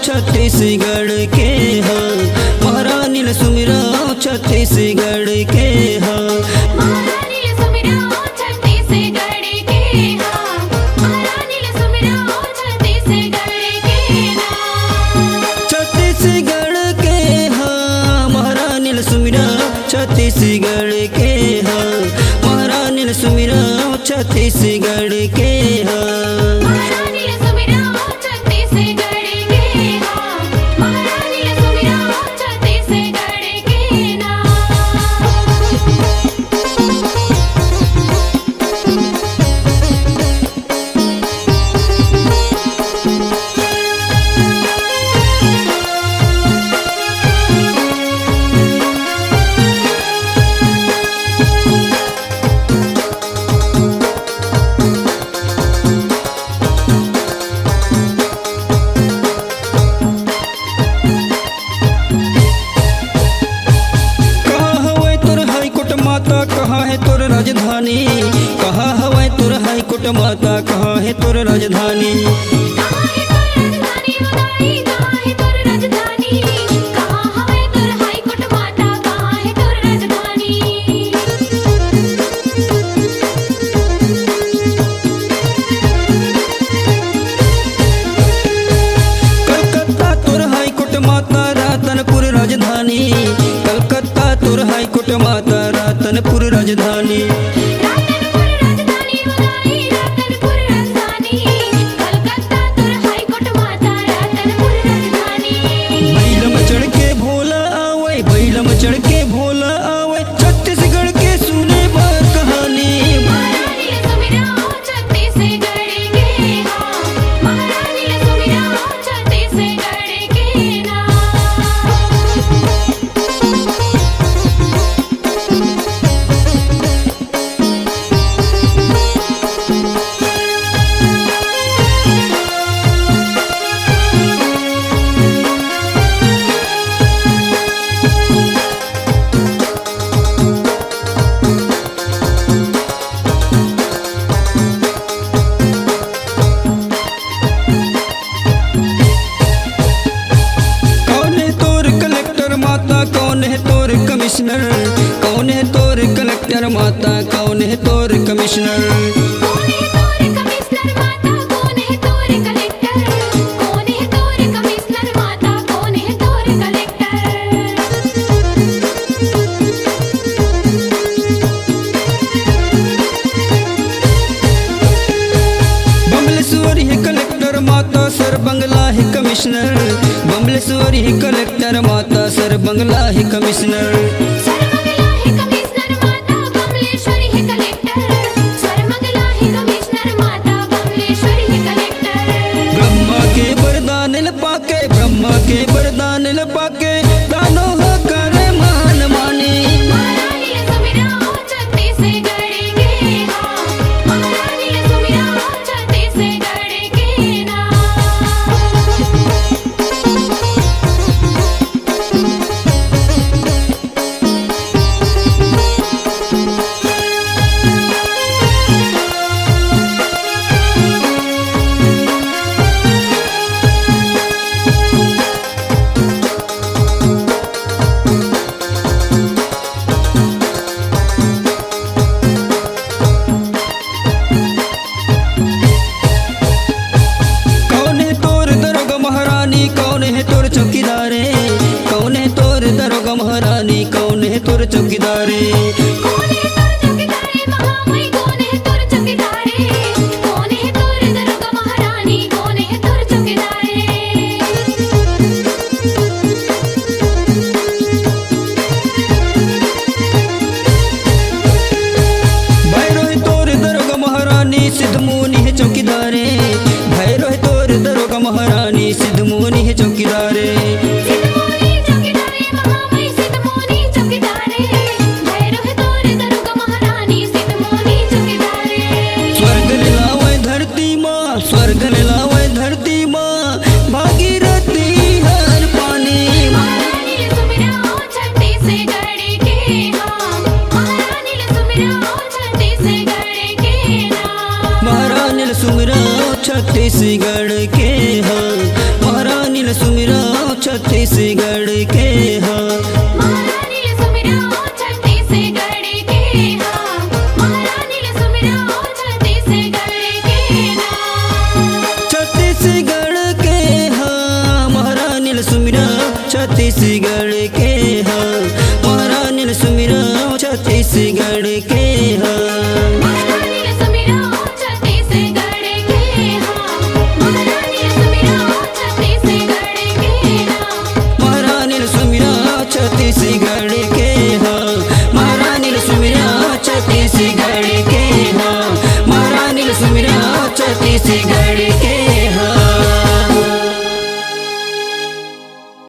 छत्तीसगढ़ के हो। महारानी ल सुमिरा छत्तीसगढ़ के हो। महारानी ल सुमिरा छत्तीसगढ़ के हो। महारानी ल सुमिरा छत्तीसगढ़ के ना। छत्तीसगढ़ के हो। महारानी ल सुमिरा छत्तीसगढ़ के हो। महारानी ल सुमिरा छत्तीसगढ़ के हो। महारानी ल सुमिरा छत्तीसगढ़ के हो। महारानी ल सुमिरा छत्तीसगढ़ के ना। कहाँ है तोर राजधानी? कहाँ हवै तोर हाईकोर्ट माता? कहाँ है तोर राजधानी? कहाँ है तोर राजधानी उदाई? कहाँ है तोर राजधानी? कहाँ हवै तोर हाईकोर्ट माता? कहाँ है तोर राजधानी? कलकत्ता तोर हाईकोर्ट माता, रातनपुर राजधानी। कलकत्ता तोर हाईकोर्ट माता, रातनपुर राजधानी। रातनपुर राजधानी उदाई? रातनपुर राजधानी। कलकत्ता तोर हाईकोर्ट माता, रातनपुर राजधानी। बैलम चढ़ के भोला आवे, बैलम चढ़ के भोला आवे, छत्तीसगढ़ के सुने बा कहानी। महारानी ल सुमिरा छत्तीसगढ़ के हो। महारानी ल सुमिरा छत्तीसगढ़ के ना। कौन है तोर कलेक्टर माता? कौन है तोर कमिश्नर? कौन है तोर कलेक्टर माता? कौन है तोर कमिश्नर? कौन है तोर कमिश्नर माता? कौन है तोर कलेक्टर? कौन है तोर कमिश्नर माता? कौन है तोर कलेक्टर? बमलेश्वरी है कलेक्टर माता, सर बंगला है कमिश्नर। बमलेश्वरी है कलेक्टर माता, सर बंगला है कमिश्नर। सरमंगला है कमिश्नर माता, बमलेश्वरी है कलेक्टर। सरमंगला है कमिश्नर माता, बमलेश्वरी है कलेक्टर। ब्रह्मा के वरदान ल पाके, ब्रह्मा के वरदान ल पाके, दानो हो करे मान मानी। महारानी ल सुमिरा छत्तीसगढ़ के हो। महारानी ल सुमिरा छत्तीसगढ़ के ना। नील सुमिरा छत्तीसगढ़ के हा महारानी सुमिरा छत्तीसगढ़ के हा महारानी सुमिरा छत्तीसगढ़ के ना छत्तीसगढ़ के हा महारानी सुमिरा छत्तीसगढ़ के हा महारानी सुमिरा छत्तीसगढ़ के हा महारानी सुमिरा छत्तीसगढ़ के हा महारानी सुमिरा छत्तीसगढ़ के ना महारानी सुमिरा छत्तीसगढ़ के हा महारानी सुमिरा छत्तीसगढ़ के हा महारानी सुमिरा छत्तीसगढ़ के हा।